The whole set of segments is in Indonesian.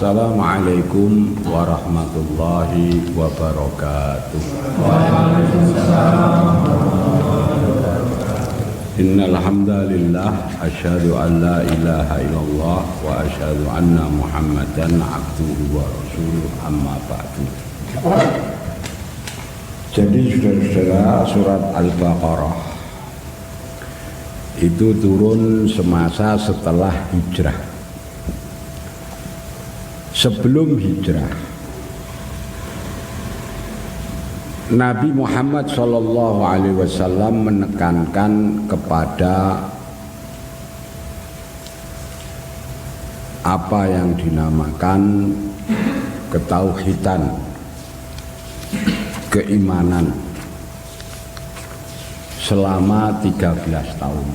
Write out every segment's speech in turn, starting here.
Assalamualaikum warahmatullahi wabarakatuh. Innal hamdalillah asyhadu an la ilaha illallah wa asyhadu anna Muhammadan abduhu wa rasuluh, amma ba'du. Jadi saudara-saudara, surat Al-Baqarah itu turun semasa setelah hijrah. Sebelum hijrah, Nabi Muhammad SAW menekankan kepada apa yang dinamakan ketauhidan, keimanan selama 13 tahun.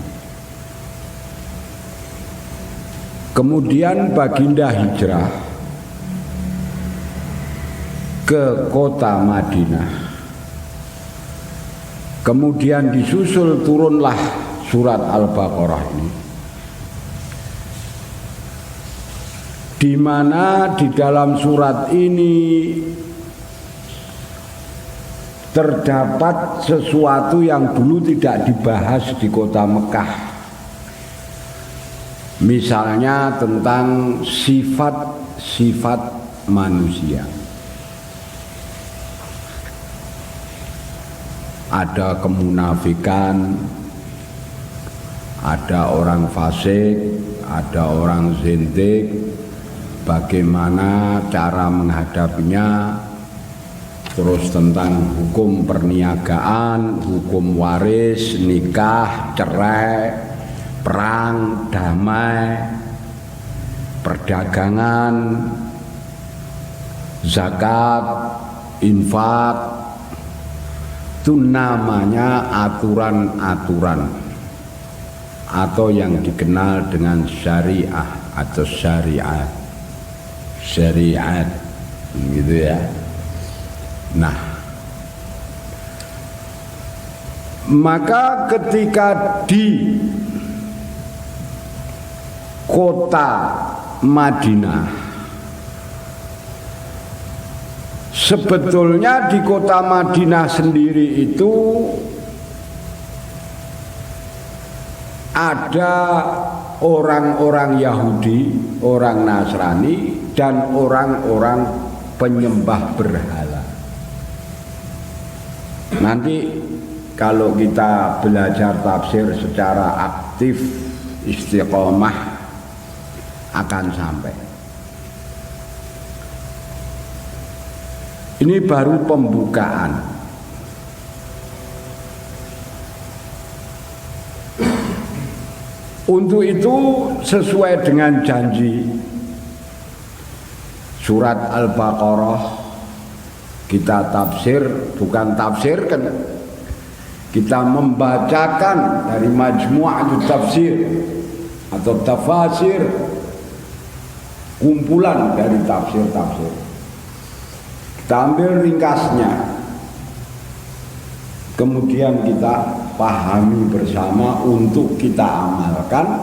Kemudian baginda hijrah ke kota Madinah. Kemudian disusul turunlah surat Al-Baqarah ini, di mana di dalam surat ini terdapat sesuatu yang dulu tidak dibahas di kota Mekah. Misalnya tentang sifat-sifat manusia. Ada kemunafikan, ada orang fasik, ada orang zindik, bagaimana cara menghadapinya, terus tentang hukum perniagaan, hukum waris, nikah, cerai, perang, damai, perdagangan, zakat, infak. Itu namanya aturan-aturan atau yang dikenal dengan syariah atau syariat gitu ya. Nah, maka ketika di kota Madinah, sebetulnya di kota Madinah sendiri itu ada orang-orang Yahudi, orang Nasrani, dan orang-orang penyembah berhala. Nanti kalau kita belajar tafsir secara aktif, istiqomah, akan sampai. Ini baru pembukaan. Untuk itu sesuai dengan janji surat Al-Baqarah, kita tafsir, bukan tafsirkan, kita membacakan dari Majmu'atut Tafsir atau tafasir, kumpulan dari tafsir-tafsir. Kita ambil ringkasnya, kemudian kita pahami bersama untuk kita amalkan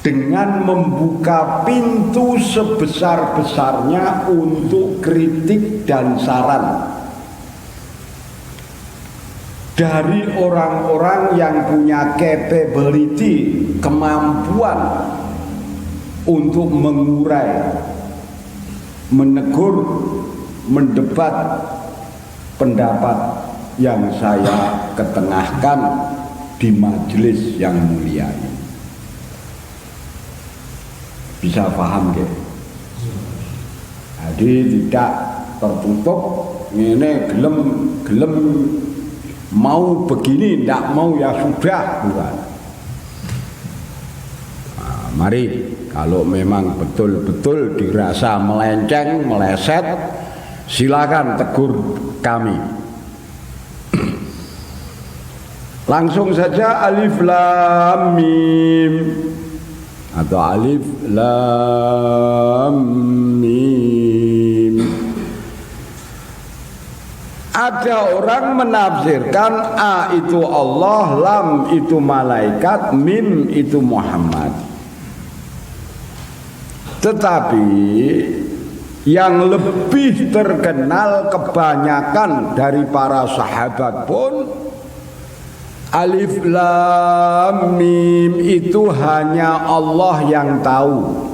dengan membuka pintu sebesar-besarnya untuk kritik dan saran dari orang-orang yang punya capability, kemampuan untuk mengurai, menegur, mendebat pendapat yang saya ketengahkan di majelis yang mulia ini. Bisa paham ya? Jadi tidak tertutup, ini gelem mau begini, tidak mau ya sudah, bukan. Nah, mari kalau memang betul-betul dirasa melenceng, meleset, silakan tegur kami. Langsung saja alif lam mim atau alif lam mim. Ada orang menafsirkan A itu Allah, lam itu malaikat, mim itu Muhammad. Tetapi yang lebih terkenal kebanyakan dari para sahabat pun Alif Lam Mim itu hanya Allah yang tahu.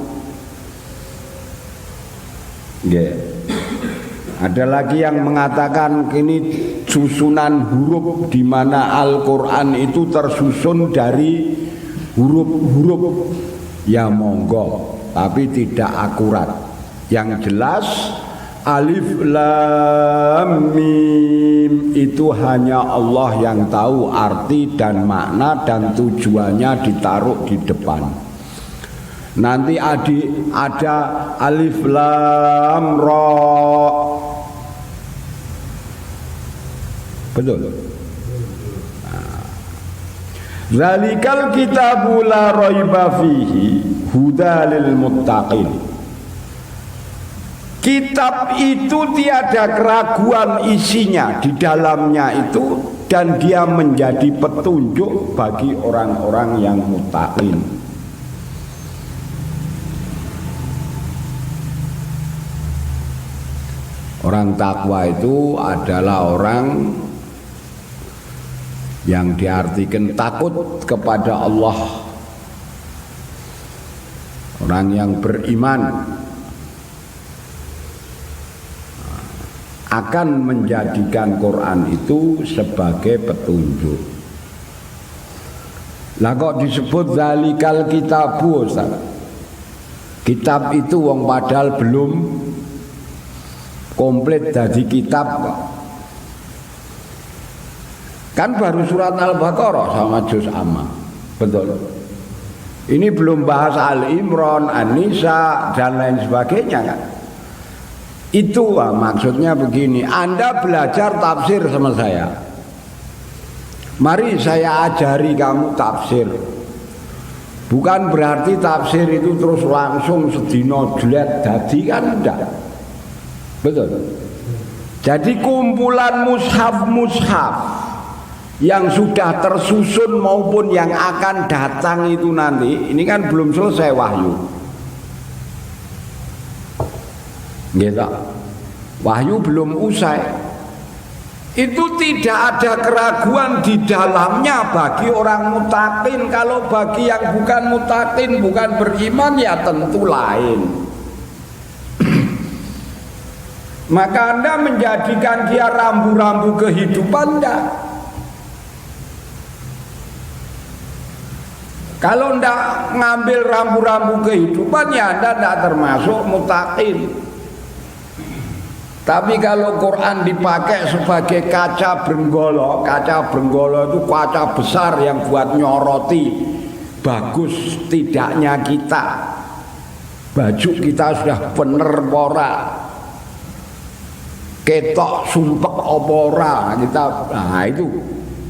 Ada lagi yang mengatakan ini susunan huruf di mana Al-Quran itu tersusun dari huruf-huruf. Ya monggo, tapi tidak akurat. Yang jelas Alif Lam Mim itu hanya Allah yang tahu arti dan makna dan tujuannya ditaruh di depan. Nanti ada Alif Lam Ra. Betul. Zalikal kitabu la raiba fihi hudalil muttaqin. Kitab itu tiada keraguan isinya di dalamnya itu, dan dia menjadi petunjuk bagi orang-orang yang muttaqin. Orang takwa itu adalah orang yang diartikan takut kepada Allah, orang yang beriman akan menjadikan Quran itu sebagai petunjuk. Lah kok disebut zalikal kitabu, Ustaz? Kitab itu wong padahal belum komplit jadi kitab kok. Kan baru surat Al-Baqarah sama juz amma. Betul. Ini belum bahas Al-Imran, An-Nisa dan lain sebagainya kan. Itu maksudnya begini, Anda belajar tafsir sama saya. Mari saya ajari kamu tafsir. Bukan berarti tafsir itu terus langsung sedino jlet dadi kan enggak. Betul. Jadi kumpulan mushaf-mushaf yang sudah tersusun maupun yang akan datang itu nanti, ini kan belum selesai wahyu. Gitu. Wahyu belum usai. Itu tidak ada keraguan di dalamnya bagi orang muttaqin. Kalau bagi yang bukan muttaqin, bukan beriman, ya tentu lain. Maka Anda menjadikan dia rambu-rambu kehidupan enggak? Kalau ndak ngambil rambu-rambu kehidupan, ya Anda ndak termasuk muttaqin. Tapi kalau Quran dipakai sebagai kaca benggolo itu kaca besar yang buat nyoroti bagus tidaknya kita, baju kita sudah bener pora, ketok sumpek opora kita, nah itu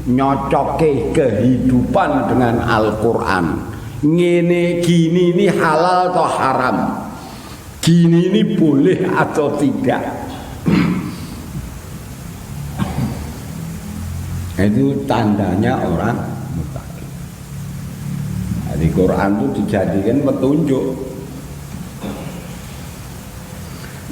nyocoke kehidupan dengan Al-Quran. Ngene gini ini halal atau haram, gini ini boleh atau tidak. Itu tandanya orang muttaqin. Jadi Quran itu dijadikan petunjuk.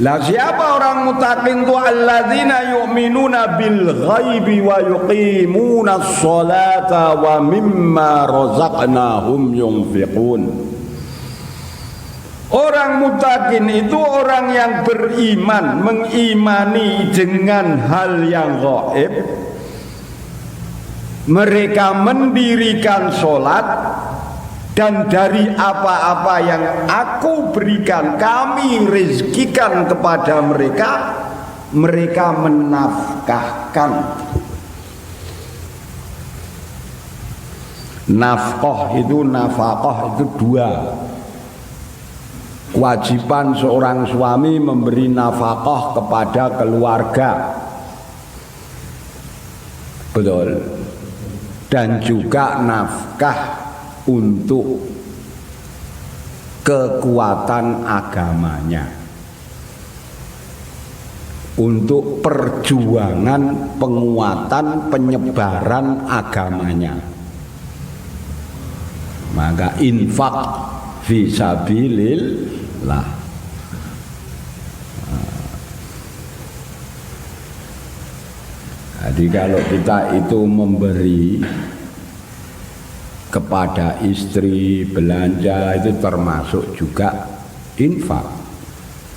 Lah siapa orang muttaqin itu? Alladzina yu'minuna bil ghaibi wa yuqimuna sholata wa mimma razaqnahum yunfiqun. Orang muttaqin itu orang yang beriman, mengimani dengan hal yang gaib. Mereka mendirikan sholat, dan dari apa-apa yang aku berikan, kami rezekikan kepada mereka, mereka menafkahkan. Nafkah itu, nafkah itu dua. Kewajiban seorang suami memberi nafkah kepada keluarga. Betul. Dan juga nafkah untuk kekuatan agamanya, untuk perjuangan penguatan penyebaran agamanya. Maka infak fi sabilillah lah. Jadi kalau kita itu memberi kepada istri, belanja, itu termasuk juga infak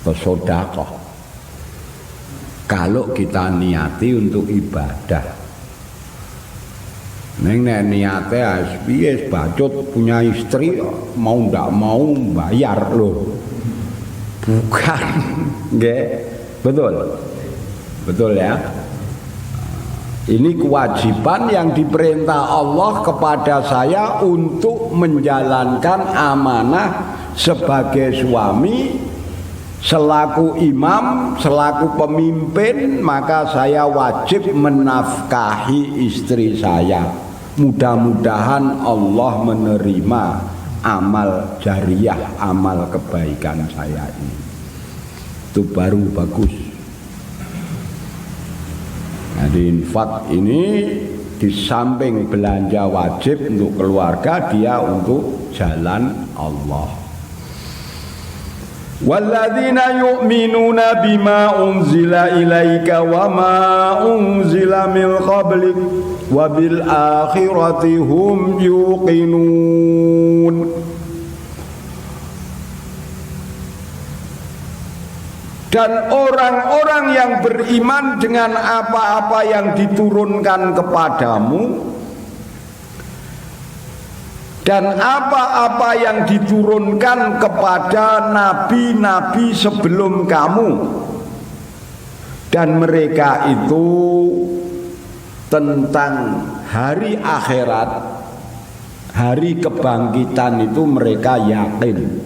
atau sedekah. Kalau kita niati untuk ibadah. Neng niate piye bacot punya istri mau ndak mau bayar loh. Bukan, nggih. Betul. Betul ya. Ini kewajiban yang diperintah Allah kepada saya untuk menjalankan amanah sebagai suami, selaku imam, selaku pemimpin, maka saya wajib menafkahi istri saya. Mudah-mudahan Allah menerima amal jariyah, amal kebaikan saya ini. Itu baru bagus. Jadi infak ini di samping belanja wajib untuk keluarga, dia untuk jalan Allah. Walladzina yu'minuna bima unzila ilaika wa ma unzila min qablik wa bil akhirati hum yuqinun. Dan orang-orang yang beriman dengan apa-apa yang diturunkan kepadamu dan apa-apa yang diturunkan kepada nabi-nabi sebelum kamu, dan mereka itu tentang hari akhirat, hari kebangkitan itu mereka yakin.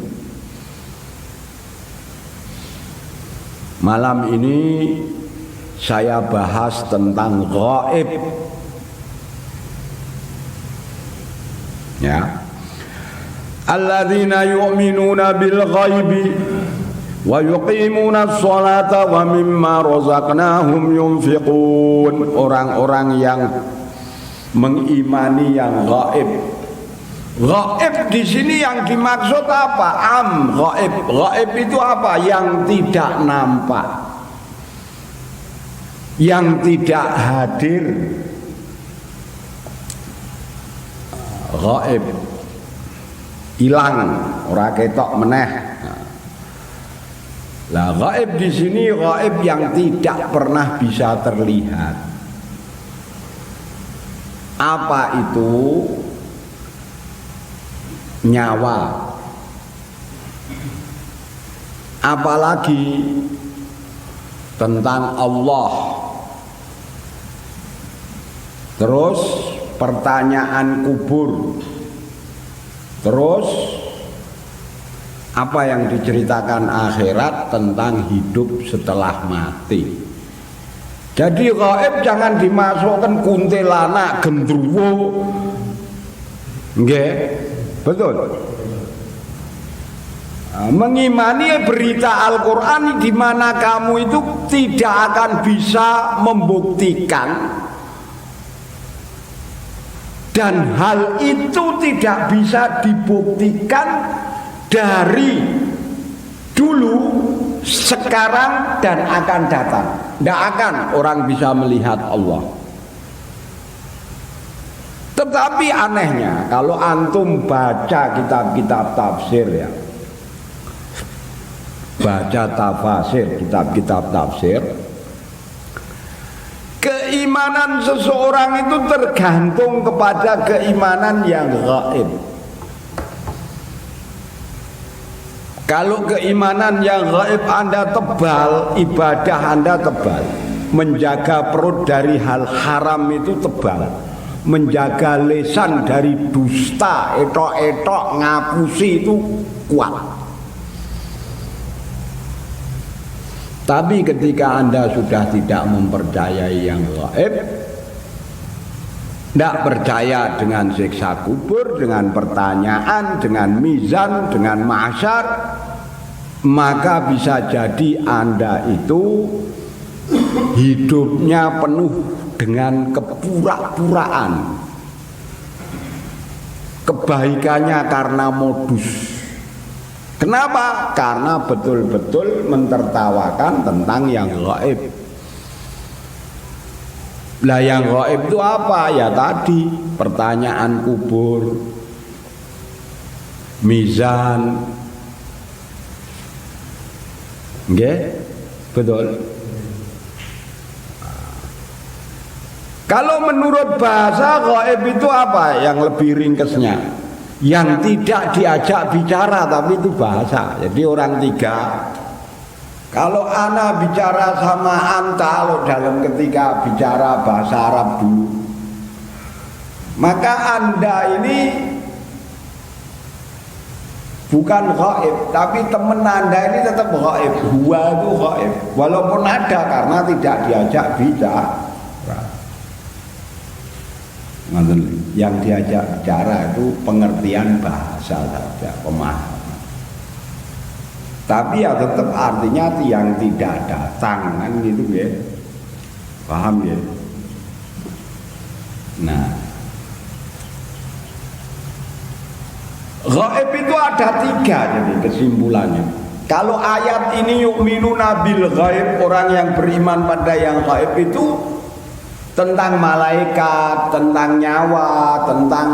Malam ini saya bahas tentang gaib. Ya. Alladzina yu'minuna bil ghaibi wa yuqimuna as-salata wa mimma razaqnahum yunfiqun. Orang-orang yang mengimani yang gaib. Gaib di sini yang dimaksud apa? Gaib. Gaib itu apa? Yang tidak nampak, yang tidak hadir. Gaib, hilang, ora ketok meneh. Lah gaib di sini gaib yang tidak pernah bisa terlihat. Apa itu? Nyawa, apalagi tentang Allah. Terus pertanyaan kubur. Terus apa yang diceritakan akhirat tentang hidup setelah mati. Jadi gaib jangan dimasukkan kuntilanak, gendruwo. Nggih. Betul. Mengimani berita Al-Quran di mana kamu itu tidak akan bisa membuktikan, dan hal itu tidak bisa dibuktikan dari dulu, sekarang, dan akan datang. Tidak akan orang bisa melihat Allah. Tetapi anehnya kalau antum baca kitab-kitab tafsir ya, baca tafsir, kitab-kitab tafsir, keimanan seseorang itu tergantung kepada keimanan yang gaib. Kalau keimanan yang gaib Anda tebal, ibadah Anda tebal, menjaga perut dari hal haram itu tebal, menjaga lisan dari dusta, etok-etok, ngapusi itu kuat. Tapi ketika Anda sudah tidak mempercayai yang gaib, tidak percaya dengan siksa kubur, dengan pertanyaan, dengan mizan, dengan mahsyar, maka bisa jadi Anda itu hidupnya penuh dengan kepura-puraan. Kebaikannya karena modus, Kenapa? Karena betul-betul mentertawakan tentang yang gaib. Lah yang gaib itu apa? Ya tadi pertanyaan kubur, mizan. Nggih? Betul. Kalau menurut bahasa gaib itu apa? Yang lebih ringkesnya, yang tidak diajak bicara tapi itu bahasa. Jadi orang tiga, kalau ana bicara sama anta, kalau dalam ketika bicara bahasa Arab dulu, maka anda ini bukan gaib, tapi teman anda ini tetap gaib. Huwa itu gaib, walaupun ada karena tidak diajak bicara. Yang diajak bicara itu pengertian bahasa saja, pemahaman. Tapi ya tetap artinya yang tidak datang kan gitu ya, paham ya? Nah, gaib itu ada tiga jadi kesimpulannya. Kalau ayat ini yu'minuna bil gaib, orang yang beriman pada yang gaib itu tentang malaikat, tentang nyawa, tentang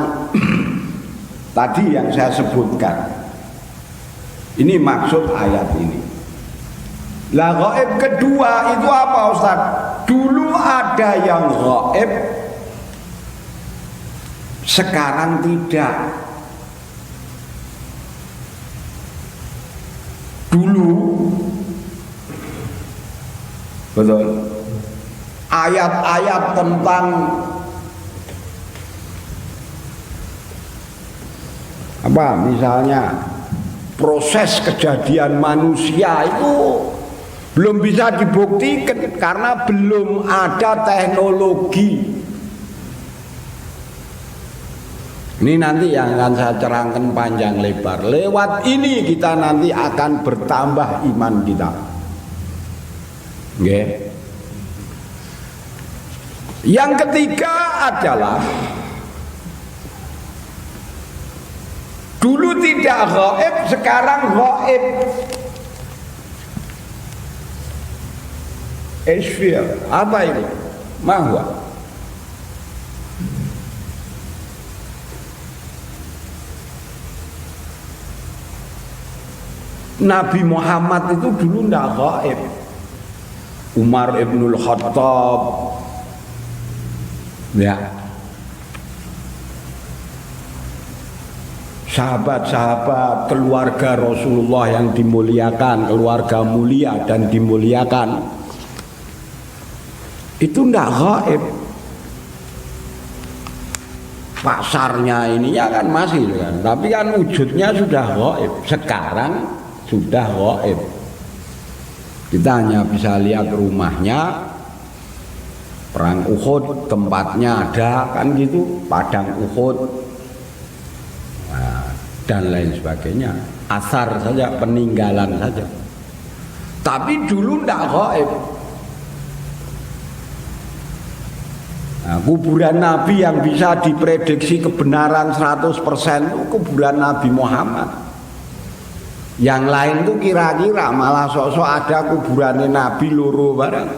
tadi yang saya sebutkan. Ini maksud ayat ini. Lah gaib kedua itu apa Ustaz? Dulu ada yang gaib, sekarang tidak. Dulu betul, ayat-ayat tentang apa, misalnya proses kejadian manusia itu belum bisa dibuktikan karena belum ada teknologi. Ini nanti yang akan saya terangkan panjang lebar. Lewat ini kita nanti akan bertambah iman kita. Nggih. Yang ketiga adalah dulu tidak gaib, sekarang gaib. Isfir, apa itu? Mahwa. Nabi Muhammad itu dulu tidak gaib. Umar ibnul Khattab, ya, sahabat-sahabat keluarga Rasulullah yang dimuliakan, keluarga mulia dan dimuliakan, itu tidak gaib. Pasarnya ini ya kan masih kan, tapi kan wujudnya sudah gaib. Sekarang sudah gaib. Kita hanya bisa lihat rumahnya, perang Uhud, tempatnya ada kan gitu, padang Uhud, nah, dan lain sebagainya, asar saja, peninggalan saja. Tapi dulu tidak gaib. Nah, kuburan Nabi yang bisa diprediksi kebenaran 100% itu kuburan Nabi Muhammad. Yang lain tuh kira-kira malah sosok ada kuburannya Nabi loro barang.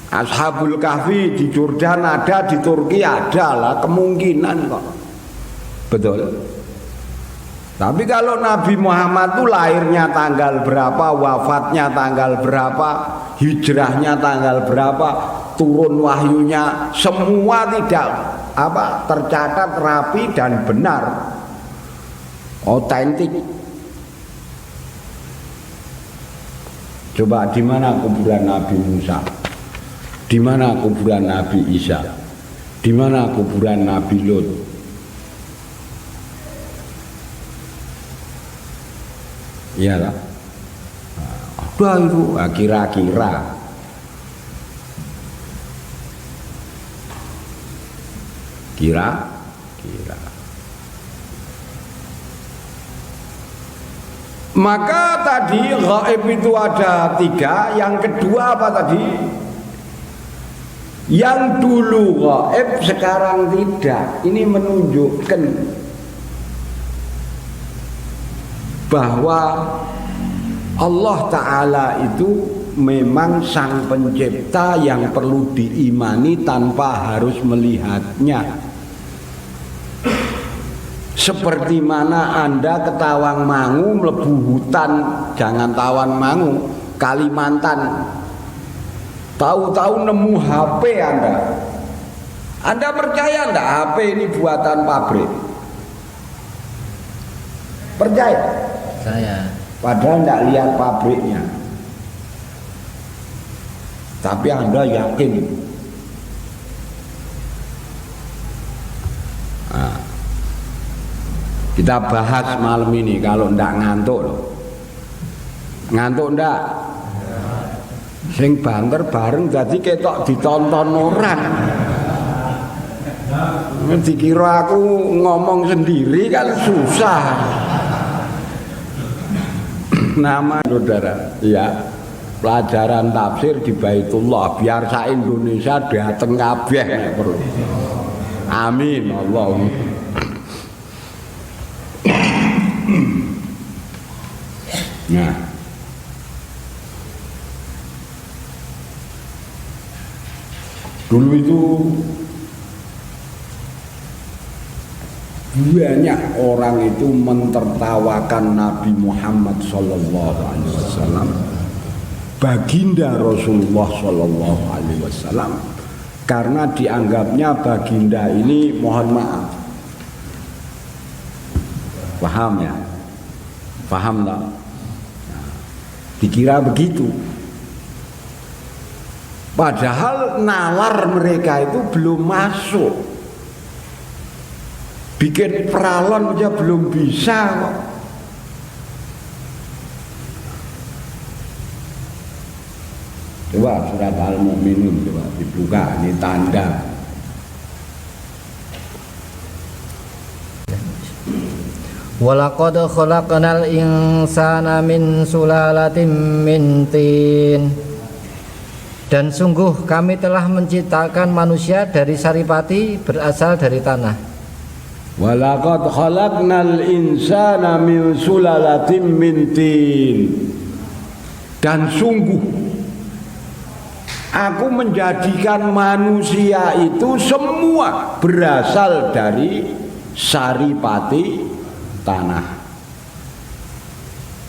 Ashabul Kahfi di Jordan ada, di Turki ada lah, kemungkinan kok. Betul. Tapi kalau Nabi Muhammad tuh lahirnya tanggal berapa, wafatnya tanggal berapa, hijrahnya tanggal berapa, turun wahyunya, semua tidak apa tercatat rapi dan benar, otentik. Coba di mana kuburan Nabi Musa? Di mana kuburan Nabi Isa? Di mana kuburan Nabi Lut? Iyalah. Ada itu, kira-kira. Kira-kira. Maka tadi gaib itu ada tiga. Yang kedua apa tadi? Yang dulu gaib sekarang tidak. Ini menunjukkan bahwa Allah Ta'ala itu memang sang pencipta yang perlu diimani tanpa harus melihatnya. Seperti mana Anda ke Tawangmangu mlebu hutan, jangan Tawangmangu, Kalimantan, tahu-tahu nemu HP Anda. Anda percaya enggak HP ini buatan pabrik? Percaya? Saya. Padahal enggak lihat pabriknya. Tapi Anda yakin. Nah, kita bahas malam ini kalau ndak ngantuk loh. Ngantuk ndak? Sing banter bareng jadi ketok ditonton orang. Dikira aku ngomong sendiri kan susah. Nama saudara, ya. Pelajaran tafsir di Baitullah biar sa Indonesia dateng kabeh nek perlu. Amin Allahumma. Nah, dulu itu banyak orang itu mentertawakan Nabi Muhammad sallallahu alaihi wasallam, baginda Rasulullah sallallahu alaihi wasallam, karena dianggapnya baginda ini, mohon maaf, paham ya? Paham tak? Nah, dikira begitu. Padahal nalar mereka itu belum masuk. Bikin peralon aja belum bisa kok. Coba surat Al-Mu'minun coba dibuka, ini tanda. Walaqad khalaqnal insana min sulalatin min tin. Dan sungguh kami telah menciptakan manusia dari saripati berasal dari tanah. Walaqad khalaqnal insana min sulalatin min tin. Dan sungguh aku menjadikan manusia itu semua berasal dari saripati tanah.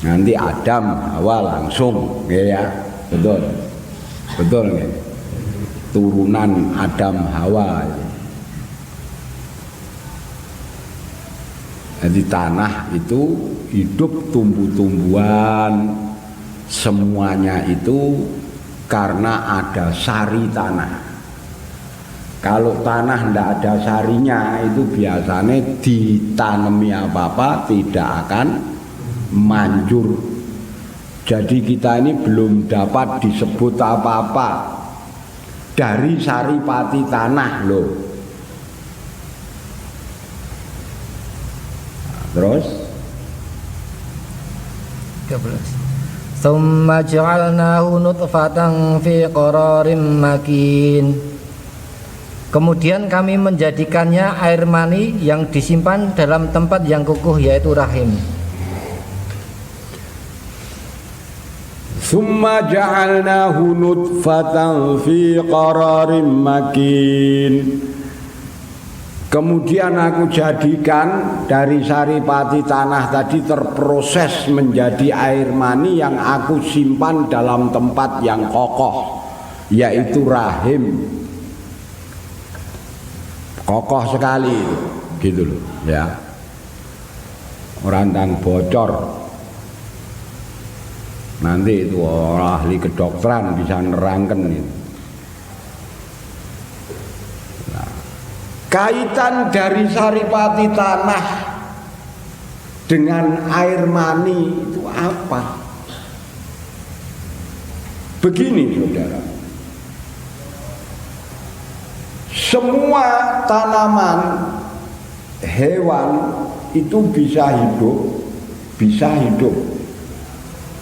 Nanti Adam Hawa langsung ya, betul. Betul nggak? Turunan Adam Hawa. Jadi tanah itu hidup tumbuh-tumbuhan, semuanya itu karena ada sari tanah. Kalau tanah tidak ada sarinya itu biasanya ditanami apa-apa tidak akan manjur. Jadi kita ini belum dapat disebut apa-apa dari saripati tanah loh. Terus 13. Tsumma ja'alnahu nutfatan fi qararim makin. Kemudian kami menjadikannya air mani yang disimpan dalam tempat yang kukuh, yaitu rahim. Summa ja'alnahu nutfatan fi qararim makin. Kemudian aku jadikan dari saripati tanah tadi terproses menjadi air mani yang aku simpan dalam tempat yang kokoh, yaitu rahim. Kokoh sekali gitu loh ya. Orang tang bocor. Nanti itu orang ahli kedokteran bisa nerangkan itu. Nah, kaitan dari saripati tanah dengan air mani itu apa? Begini saudara, semua tanaman, hewan itu bisa hidup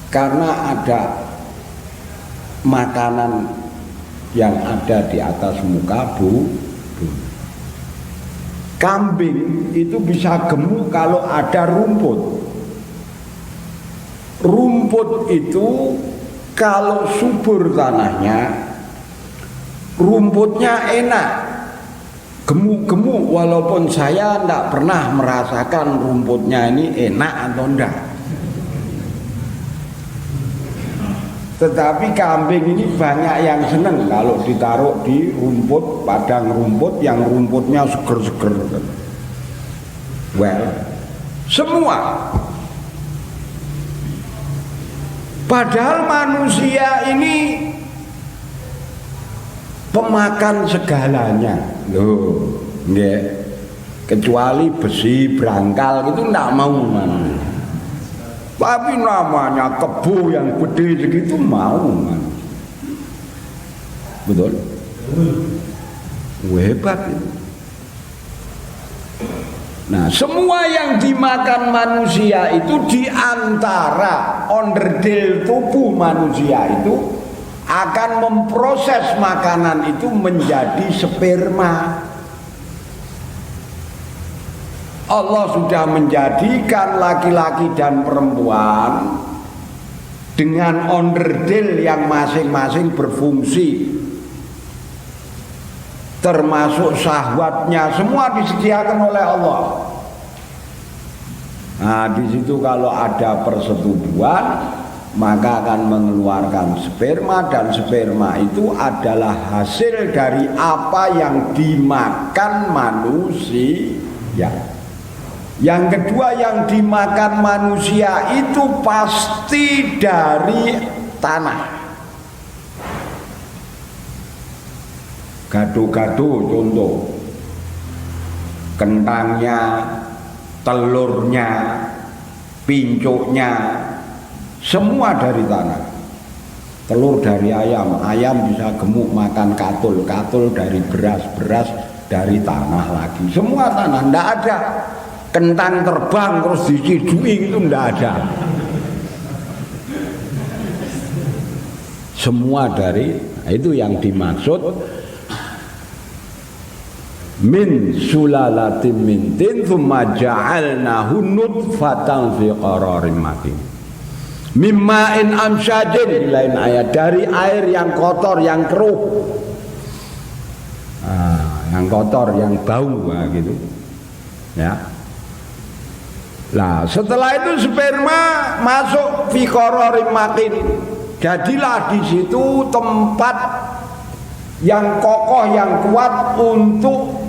karena ada makanan yang ada di atas muka bumi. Kambing itu bisa gemuk kalau ada rumput. rumput itu kalau subur tanahnya, rumputnya enak, gemuk-gemuk, walaupun saya tidak pernah merasakan rumputnya ini enak atau enggak. Tetapi kambing ini banyak yang seneng kalau ditaruh di rumput, padang rumput yang rumputnya seger-seger. Well, semua. Padahal manusia ini pemakan segalanya. Loh, nggih. Kecuali besi, brangkal itu enggak mau manusia. Tapi namanya kebo yang gede segitu mau manusia. Betul? Hebat itu. Nah, semua yang dimakan manusia itu diantara onderdil tubuh manusia itu akan memproses makanan itu menjadi sperma. Allah sudah menjadikan laki-laki dan perempuan dengan onderdil yang masing-masing berfungsi, termasuk syahwatnya semua disediakan oleh Allah. Nah, di situ kalau ada persetubuhan maka akan mengeluarkan sperma, dan sperma itu adalah hasil dari apa yang dimakan manusia. Yang kedua, yang dimakan manusia itu pasti dari tanah. Gado-gado contoh, kentangnya, telurnya, pincuknya, semua dari tanah. Telur dari ayam, ayam bisa gemuk makan katul, katul dari beras, beras dari tanah lagi. Semua tanah, ndak ada kentang terbang terus dicidui, itu ndak ada. Semua dari, itu yang dimaksud min sulalatin min tin tsumma ja'alnahu nutfatan fi qararin makin. Mimma'in amsyajin, di lain ayat, dari air yang kotor, yang keruh. Yang kotor, yang bau, gitu. Ya. Nah, setelah itu sperma masuk fi qararin makin. Jadilah di situ tempat yang kokoh, yang kuat untuk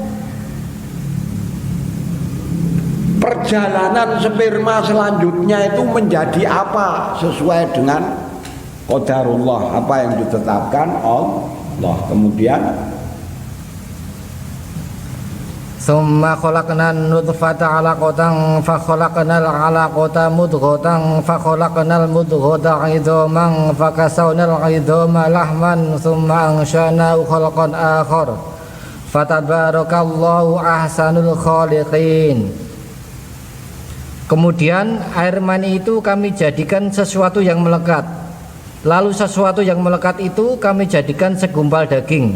perjalanan sperma selanjutnya itu menjadi apa sesuai dengan qadarullah, apa yang ditetapkan Allah. Kemudian summa khalaqnan nutfata 'alaqatan fa khalaqnal 'alaqata mudghatan fa khalaqnal mudghata 'idhaman fa kasawnal 'idhama lahman summa ansha'nahu khalqan akhar fatabarakallahu ahsanul khaliqin. Kemudian air mani itu kami jadikan sesuatu yang melekat. Lalu sesuatu yang melekat itu kami jadikan segumpal daging.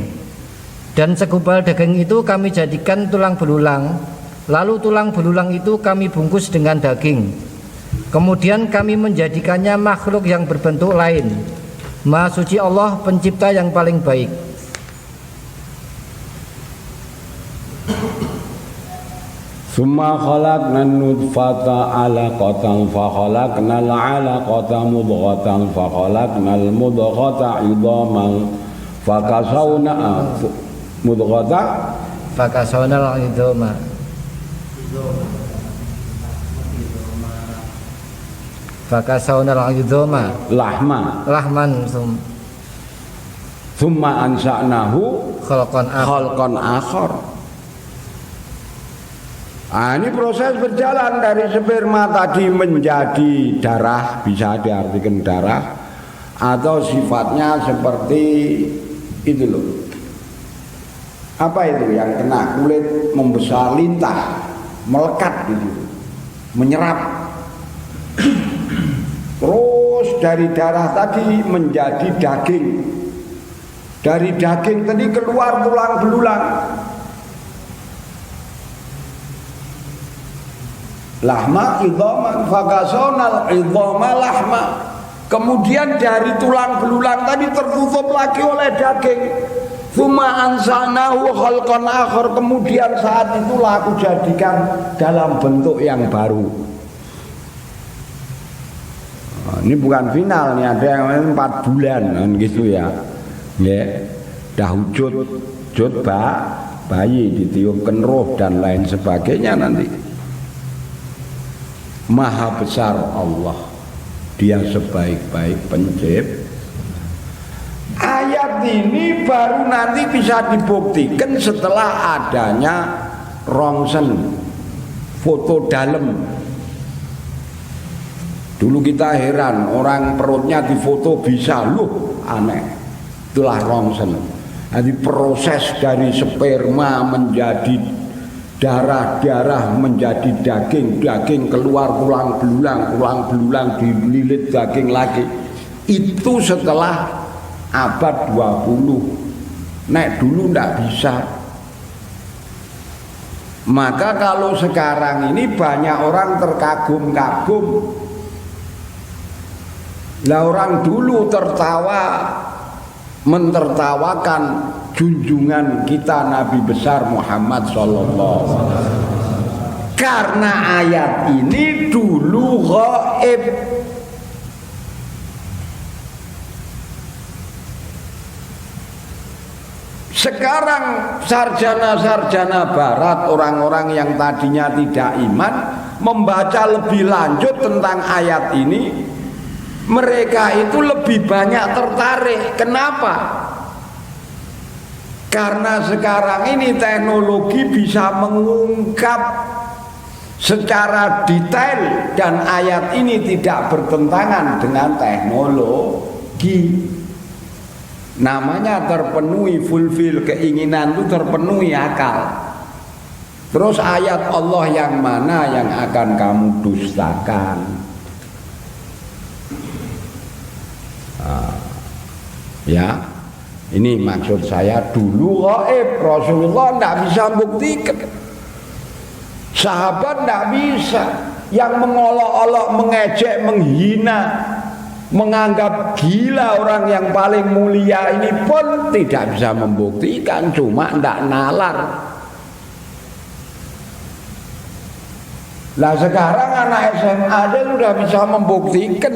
Dan segumpal daging itu kami jadikan tulang belulang. Lalu tulang belulang itu kami bungkus dengan daging. Kemudian kami menjadikannya makhluk yang berbentuk lain. Maha suci Allah, pencipta yang paling baik. Summa khalaqnan nutfata 'alaqatan fa khalaqnal 'alaqata mudghatan fa khalaqnal mudghata 'idhaman fa kasawna mudghata Fa kasawnal 'idhama fa kasawnal 'idhama lahman summa ansa'nahu khalqan akhar. Nah, ini proses berjalan dari sperma tadi menjadi darah, bisa diartikan darah, atau sifatnya seperti itu loh. Apa itu yang kena kulit membesar, lintah, melekat gitu, menyerap. Terus dari darah tadi menjadi daging. Dari daging tadi keluar tulang belulang. lahma idhaman fakasonal idhama lahma. Kemudian dari tulang belulang tadi tertutup lagi oleh daging. Tsumma ansanahu khalqan akhar. Kemudian saat itulah aku jadikan dalam bentuk yang baru. Ini bukan final nih, ada yang 4 bulan kan gitu ya. Ya, dah wujud bayi ditiupkan roh dan lain sebagainya nanti. Maha besar Allah. Dia sebaik-baik pencipta. Ayat ini baru nanti bisa dibuktikan setelah adanya rongsen, foto dalam. Dulu kita heran, orang perutnya difoto bisa, loh aneh. Itulah rongsen. Jadi proses dari sperma menjadi darah menjadi daging keluar tulang belulang dililit daging lagi. Itu setelah abad 20. Nek dulu ndak bisa. Maka kalau sekarang ini banyak orang terkagum-kagum. Lah orang dulu mentertawakan junjungan kita Nabi besar Muhammad sallallahu alaihi wasallam. Karena ayat ini dulu gaib. Sekarang sarjana-sarjana barat, orang-orang yang tadinya tidak iman, membaca lebih lanjut tentang ayat ini, mereka itu lebih banyak tertarik. Kenapa? Karena sekarang ini teknologi bisa mengungkap secara detail dan ayat ini tidak bertentangan dengan teknologi. Namanya terpenuhi, fulfill, keinginan itu terpenuhi akal. Terus ayat Allah yang mana yang akan kamu dustakan? Ya, ini maksud saya dulu gaib. Rasulullah tidak bisa buktikan, sahabat tidak bisa. Yang mengolok-olok, mengejek, menghina, menganggap gila orang yang paling mulia ini pun tidak bisa membuktikan, cuma tidak nalar. Nah sekarang anak SMA aja sudah bisa membuktikan.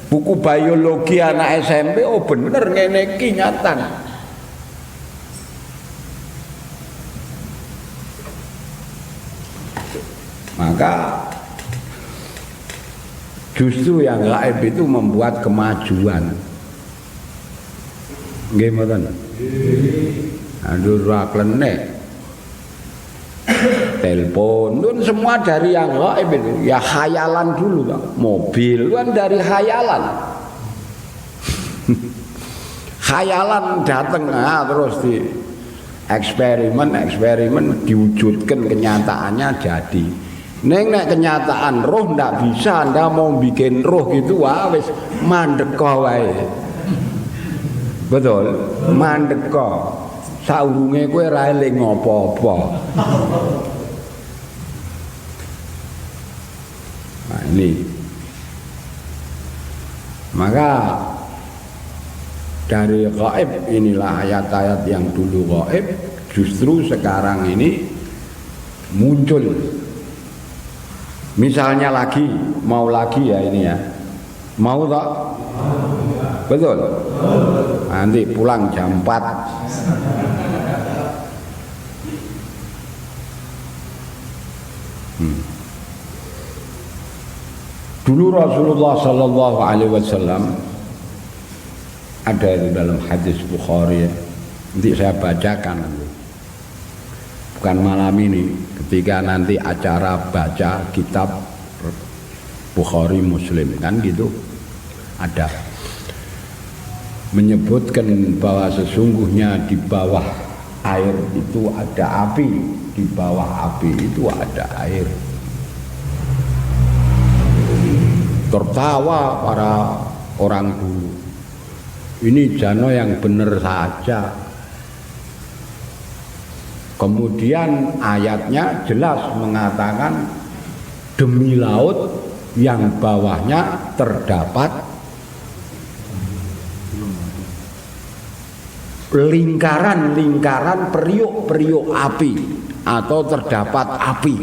Buku biologi anak SMP, oh bener ngene iki nyatan. Maka justru yang gaib itu membuat kemajuan. Nggih mboten? Aduh ra klenek. Telepon itu semua dari yang gaib itu. Ya khayalan dulu Pak. Mobil kan dari khayalan. Khayalan datang terus di eksperimen diwujudkan, kenyataannya jadi. Nek kenyataan roh ndak bisa, Anda mau bikin roh gitu wis mandeka wae. Betul, mandeka. Saurunge kowe ra eling apa-apa. Nah ini. Maka dari gaib inilah ayat-ayat yang dulu gaib justru sekarang ini muncul. Misalnya mau lagi ya ini ya. Mau tak? Betul? Nanti pulang jam 4. Dulu Rasulullah sallallahu alaihi wasallam ada di dalam hadis Bukhari ya. Nanti saya bacakan nanti. Bukan malam ini, ketika nanti acara baca kitab Bukhari Muslim kan gitu. Ada menyebutkan bahwa sesungguhnya di bawah air itu ada api, di bawah api itu ada air. Tertawa para orang dulu. Ini jano yang benar saja. Kemudian ayatnya jelas mengatakan demi laut yang bawahnya terdapat lingkaran-lingkaran periuk-periuk api atau terdapat api.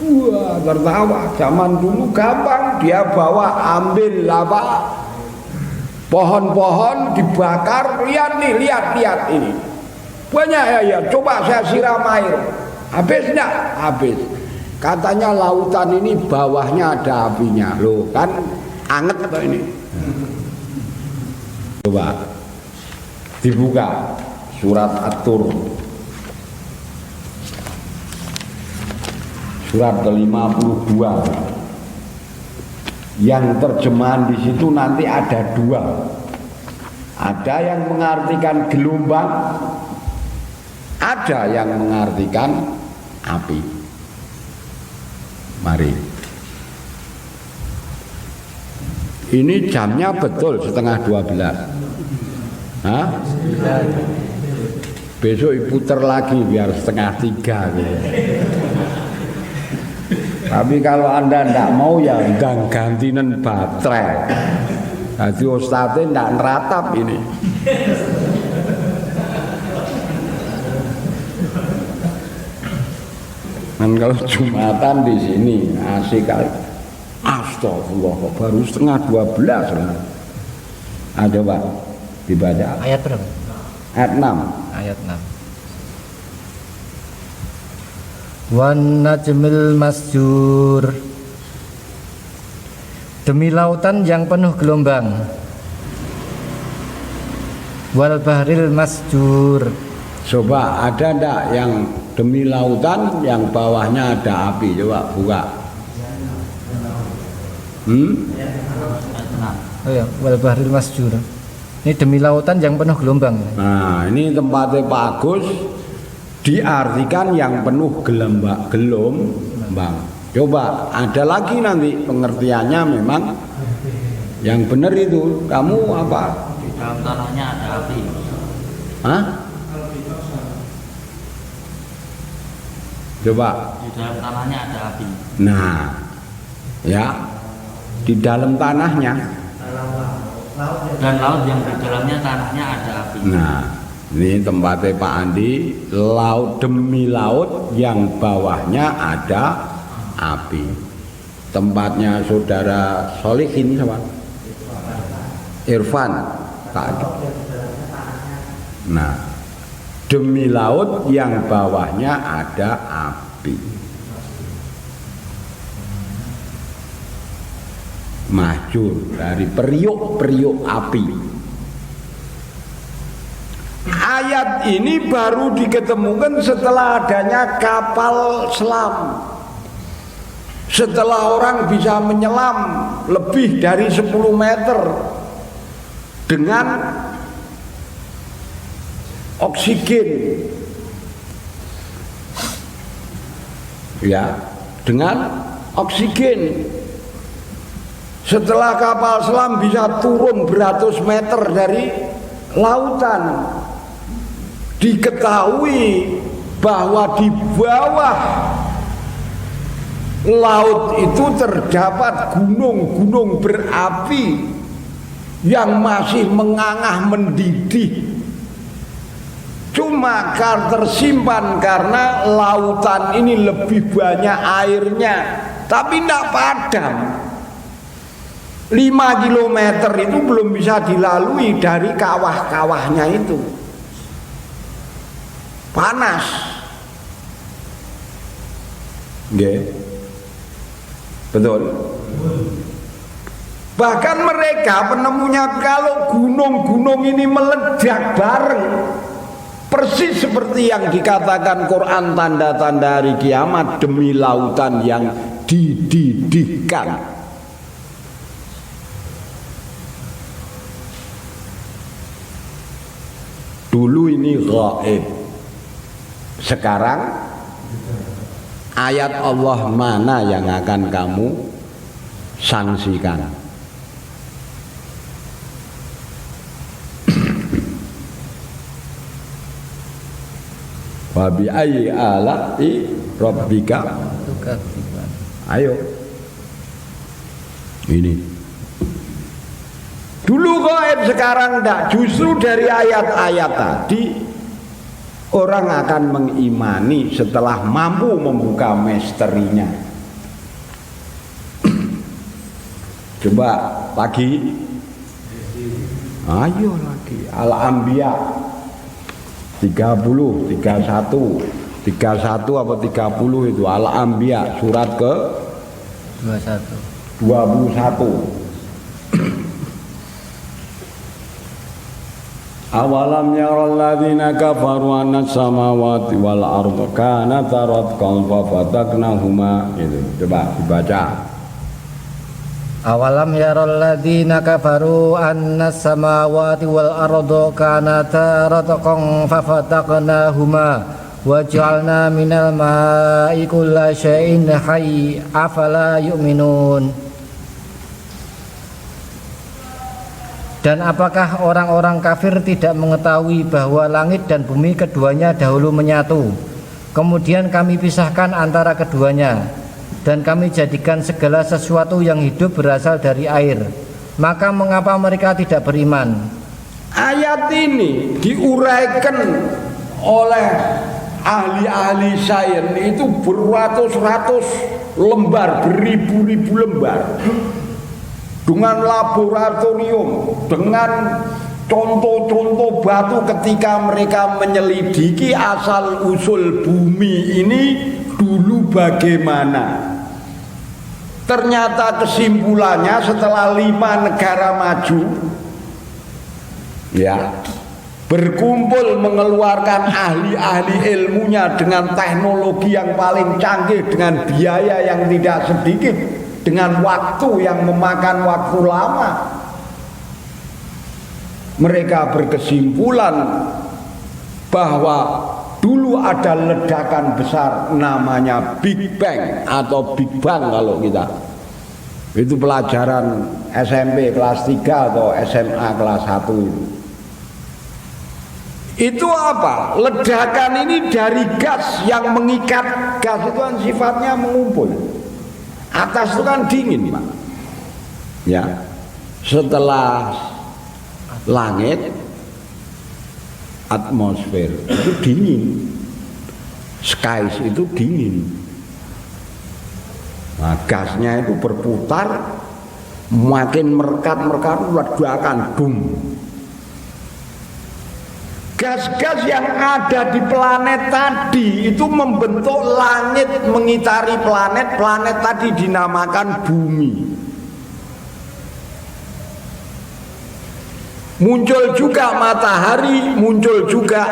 Wah, tertawa. Zaman dulu gampang, dia bawa ambil apa? Pohon-pohon dibakar, lihat nih, lihat ini. Banyak ya, coba saya siram air. Habis enggak? Habis. Katanya lautan ini bawahnya ada apinya. Loh, kan anget tuh ini. Coba dibuka surat At-Tur. Surat ke-52. Yang terjemahan di situ nanti ada dua. Ada yang mengartikan gelombang, ada yang mengartikan api. Mari. Ini jamnya betul 11:30. Hah? Besok diputer lagi biar 2:30 gitu. Tapi kalau Anda tidak mau ya ndang gantinen baterai. Jadi ustadznya tidak neratap ini. Dan kalau Jumatan di sini asik kali. Astagfirullah, baru 11:30 lah. Ada Pak, dibaca. Ayat berapa? Ayat 6. Ayat 6. Wan najmil masjur, demi lautan yang penuh gelombang. Wal bahril masjur. Coba ada ndak yang demi lautan yang bawahnya ada api? Coba buka. Oh ya, wal bahril masjur. Ini demi lautan yang penuh gelombang. Nah, ini tempatnya Pak Agus. Diartikan yang penuh gelombang. Coba ada lagi nanti pengertiannya memang yang benar itu. Kamu apa? Di dalam tanahnya ada api. Hah? Coba. Di dalam tanahnya ada api. Nah, ya di dalam tanahnya. Dan laut yang di dalamnya tanahnya ada api. Nah. Ini tempatnya Pak Andi, laut demi laut yang bawahnya ada api. Tempatnya saudara Solihin sama Irfan tadi. Nah, demi laut yang bawahnya ada api. Mahjur dari periuk-periuk api. Ayat ini baru diketemukan setelah adanya kapal selam. Setelah orang bisa menyelam lebih dari 10 meter dengan oksigen. Ya, dengan oksigen. Setelah kapal selam bisa turun beratus meter dari lautan, diketahui bahwa di bawah laut itu terdapat gunung-gunung berapi yang masih mengangah mendidih. Cuma tersimpan karena lautan ini lebih banyak airnya, tapi tidak padam. 5 kilometer itu belum bisa dilalui dari kawah-kawahnya itu. Panas. Nggih. Betul. Bahkan mereka penemunya kalau gunung-gunung ini meledak bareng, persis seperti yang dikatakan Quran tanda-tanda hari kiamat demi lautan yang dididihkan. Dulu ini gaib. Sekarang ayat Allah mana yang akan kamu sanksikan? Wa bi ayyi ala'i rabbika Katiban. Ayo. Ini. Dulu gaib, sekarang enggak. Justru dari ayat-ayat tadi orang akan mengimani setelah mampu membuka misterinya. Coba lagi. Ayo lagi. Al-Anbiya 30, 31 apa 30 itu Al-Anbiya surat ke 21. Awalam yaral ladzina kafaru anna samawati wal arda kanata ratqan fa fataknahuma. Itu coba dibaca. Awalam yaral ladzina kafaru anna samawati wal arda kanata ratqan fa fataknahuma wa ja'alna minal ma'i kulla syai'in hayy afala yu'minun. Dan apakah orang-orang kafir tidak mengetahui bahwa langit dan bumi keduanya dahulu menyatu, kemudian kami pisahkan antara keduanya, dan kami jadikan segala sesuatu yang hidup berasal dari air? Maka mengapa mereka tidak beriman? Ayat ini diuraikan oleh ahli-ahli sains itu beratus-ratus lembar, beribu-ribu lembar, dengan laboratorium, dengan contoh-contoh batu ketika mereka menyelidiki asal usul bumi ini dulu bagaimana. Ternyata kesimpulannya setelah 5 negara maju ya berkumpul mengeluarkan ahli-ahli ilmunya dengan teknologi yang paling canggih, dengan biaya yang tidak sedikit, dengan waktu yang memakan waktu lama, mereka berkesimpulan bahwa dulu ada ledakan besar namanya Big Bang atau Big Bang kalau kita. Itu pelajaran SMP kelas 3 atau SMA kelas 1 itu. Itu apa? Ledakan ini dari gas yang mengikat. Gas itu kan sifatnya mengumpul. Atas itu kan dingin, Pak. Ya. Setelah langit, atmosfer itu dingin. Skies itu dingin. Nah, gasnya itu berputar, makin merekat-merekat, ledakan, dum. Gas-gas yang ada di planet tadi itu membentuk langit mengitari planet. Planet tadi dinamakan bumi. Muncul juga matahari, muncul juga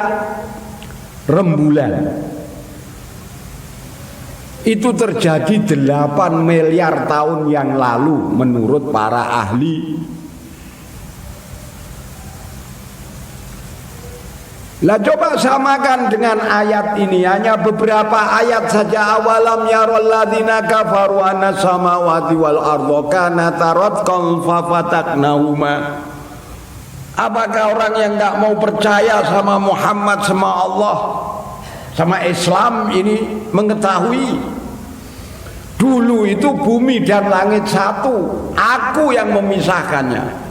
rembulan. Itu terjadi 8 miliar tahun yang lalu menurut para ahli. Lah coba samakan dengan ayat ini, hanya beberapa ayat saja. Awalam yarul ladzina kafaru anna samawati wal arda kanata ratqan fa fataknahuma. Apakah orang yang enggak mau percaya sama Muhammad, sama Allah, sama Islam ini mengetahui dulu itu bumi dan langit satu, aku yang memisahkannya.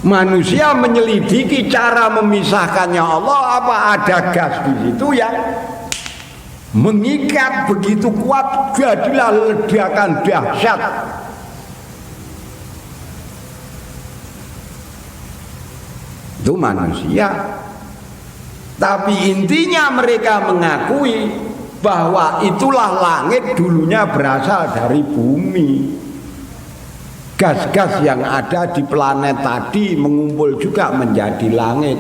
Manusia menyelidiki cara memisahkannya Allah, apa ada gas di situ yang mengikat begitu kuat, jadilah ledakan dahsyat. Itu manusia. Tapi intinya mereka mengakui bahwa itulah langit dulunya berasal dari bumi. Gas-gas yang ada di planet tadi mengumpul juga menjadi langit.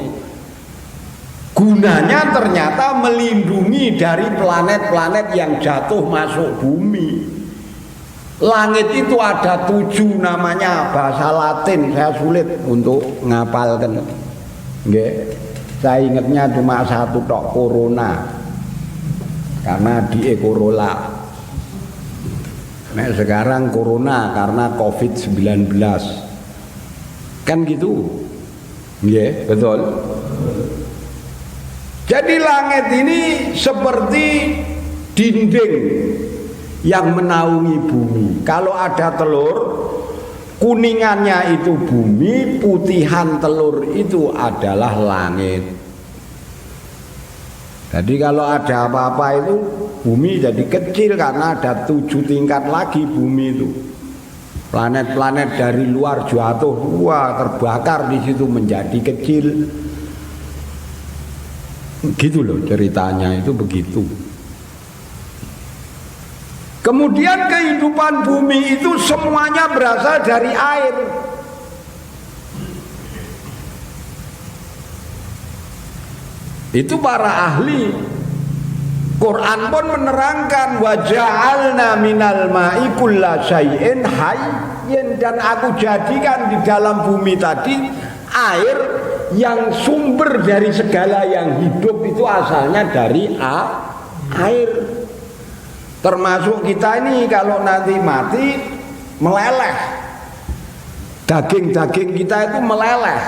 Gunanya ternyata melindungi dari planet-planet yang jatuh masuk bumi. Langit itu ada 7 namanya, bahasa Latin saya sulit untuk ngapalkan. Nggih. Saya ingatnya cuma 1 tok, corona. Karena di Corolla. Nah, sekarang corona karena COVID-19. Kan gitu. Nggih, betul. Jadi langit ini seperti dinding yang menaungi bumi. Kalau ada telur, kuningannya itu bumi, putihan telur itu adalah langit. Jadi kalau ada apa-apa itu bumi jadi kecil karena ada 7 tingkat lagi bumi itu. Planet-planet dari luar jatuh, wah terbakar di situ menjadi kecil. Gitu loh ceritanya itu begitu. Kemudian kehidupan bumi itu semuanya berasal dari air. Itu para ahli Quran pun menerangkan wa ja'alna minal ma'i kulla syai'in hayyin, dan aku jadikan di dalam bumi tadi air yang sumber dari segala yang hidup itu asalnya dari air. Termasuk kita ini kalau nanti mati meleleh, daging-daging kita itu meleleh.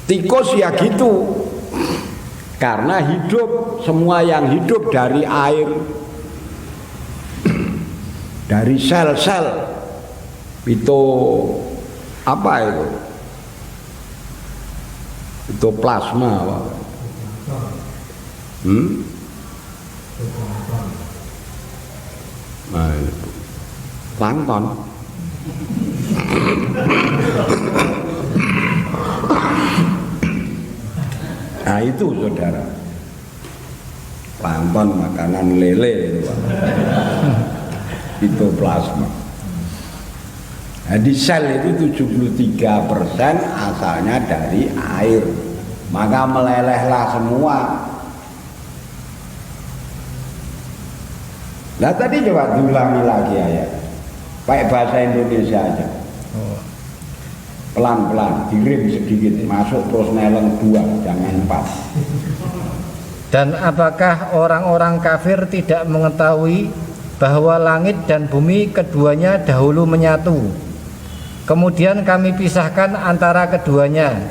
Tikus ya gitu, karena hidup, semua yang hidup dari air, dari sel-sel itu apa itu plasma apa? Nah, plankton. Nah itu saudara, plankton makanan lele itu, itu plasma. Jadi sel itu 73% asalnya dari air, maka melelehlah semua. Nah tadi coba diulangi lagi ayat, pakai bahasa Indonesia aja. Pelan-pelan, dirim sedikit, masuk terus neleng 2, jangan 4. Dan apakah orang-orang kafir tidak mengetahui bahwa langit dan bumi keduanya dahulu menyatu, kemudian kami pisahkan antara keduanya,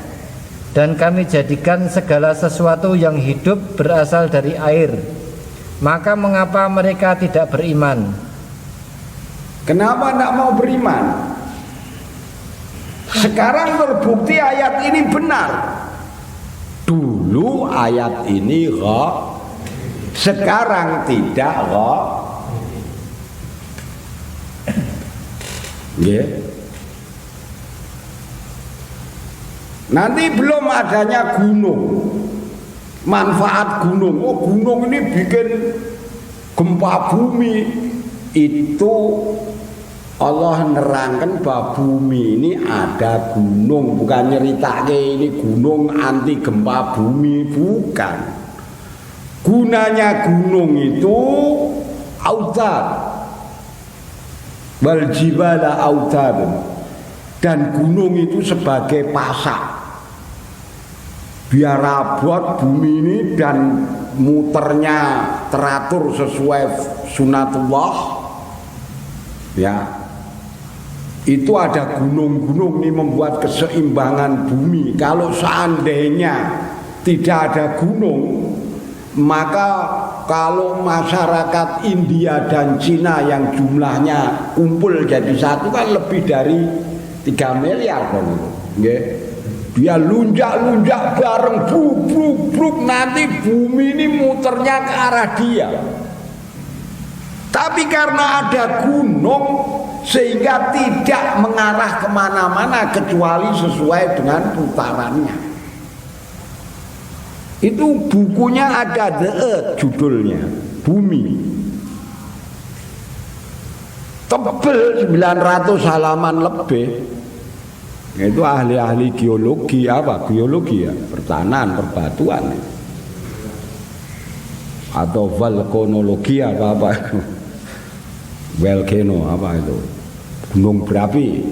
dan kami jadikan segala sesuatu yang hidup berasal dari air, maka mengapa mereka tidak beriman? Kenapa tidak mau beriman? Sekarang terbukti ayat ini benar. Dulu ayat ini gha, sekarang tidak gha. Yeah. Nanti belum adanya gunung, manfaat gunung. Oh gunung ini bikin gempa bumi. Itu Allah nerangkan bahwa bumi ini ada gunung, bukan nyeritake ini gunung anti gempa bumi, bukan. Gunanya gunung itu autad, wal jibala autad, dan gunung itu sebagai pasak, biar abot bumi ini dan muternya teratur sesuai sunatullah, ya. Itu ada gunung-gunung ini membuat keseimbangan bumi. Kalau seandainya tidak ada gunung, maka kalau masyarakat India dan Cina yang jumlahnya kumpul jadi satu kan lebih dari 3 miliar kan itu. Dia lunjak-lunjak bareng bruk nanti bumi ini muternya ke arah dia. Tapi karena ada gunung sehingga tidak mengarah kemana-mana kecuali sesuai dengan putarannya. Itu bukunya ada The Earth judulnya, Bumi. Tebel 900 halaman lebih. Itu ahli-ahli geologi apa? Geologi ya, pertanahan, perbatuan. Atau vulkanologi apa itu. Volcano apa itu? Gunung berapi.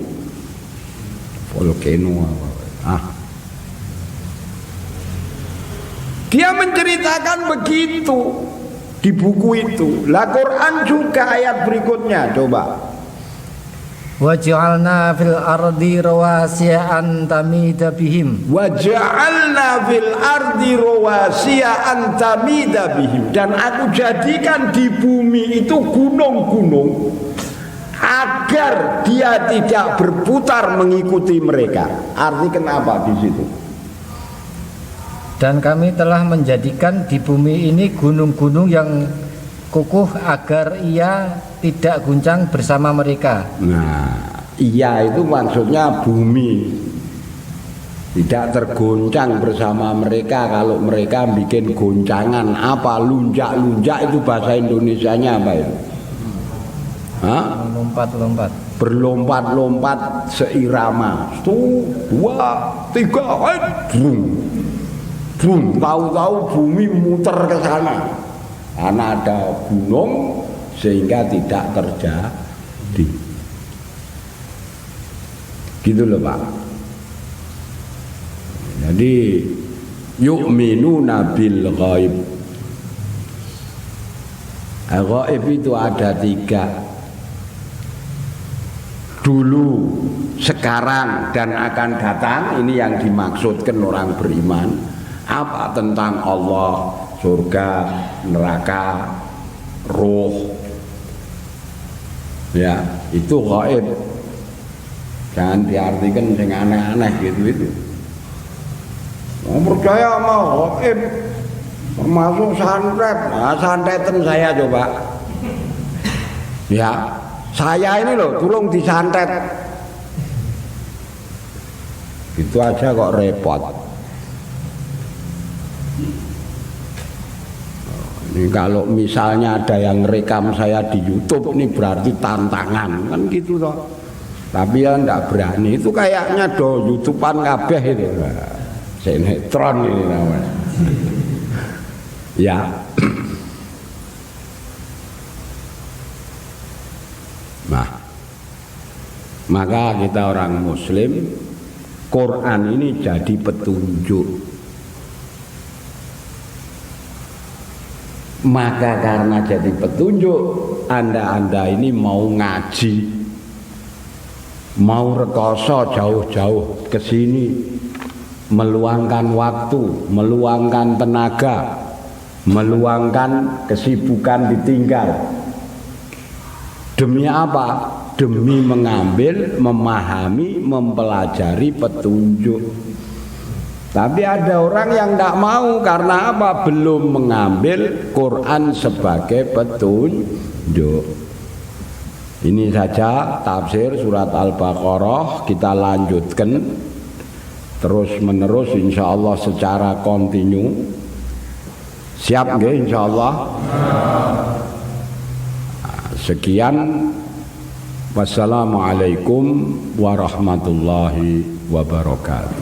Volcano apa? Dia menceritakan begitu di buku itu. Lah Quran juga ayat berikutnya coba. Waj'alna fil ardi rawasiya an tamida bihim. Wa ja'alna fil ardi rawasiya an tamida bihim, dan aku jadikan di bumi itu gunung-gunung agar dia tidak berputar mengikuti mereka. Arti kenapa di situ? Dan kami telah menjadikan di bumi ini gunung-gunung yang kukuh agar ia tidak guncang bersama mereka. Nah, iya itu maksudnya bumi tidak tergoncang bersama mereka. Kalau mereka bikin goncangan apa, lunjak-lunjak, itu bahasa Indonesianya apa itu? Hah? Lompat-lompat. Berlompat-lompat seirama. 1, 2, 3, brum. Brum, tahu-tahu bumi muter ke sana. Karena ada gunung sehingga tidak terjadi. Gitu loh Pak. Jadi yu'minuna bil ghaib. Ghaib itu ada 3. Dulu, sekarang, dan akan datang. Ini yang dimaksudkan orang beriman. Apa tentang Allah, surga, neraka, roh, ya itu gaib. Jangan diartikan yang aneh-aneh gitu. Percaya sama gaib, termasuk santet. Nah, santetan saya coba. Ya, saya ini loh, tolong disantet. Itu aja kok repot. Ini kalau misalnya ada yang rekam saya di YouTube, ini berarti tantangan, kan gitu toh. Tapi ya enggak berani, itu kayaknya do YouTubean kabeh itu. Sinetron ini namanya. Ya. Nah, maka kita orang Muslim, Quran ini jadi petunjuk. Maka karena jadi petunjuk, Anda ini mau ngaji, mau rekoso jauh-jauh ke sini, meluangkan waktu, meluangkan tenaga, meluangkan kesibukan ditinggal. Demi apa? Demi mengambil, memahami, mempelajari petunjuk. Tapi ada orang yang tidak mau, karena apa? Belum mengambil Quran sebagai petunjuk. Ini saja tafsir surat Al-Baqarah, kita lanjutkan terus menerus insya Allah secara kontinu. Siap nggih insya Allah? Sekian. Wassalamualaikum warahmatullahi wabarakatuh.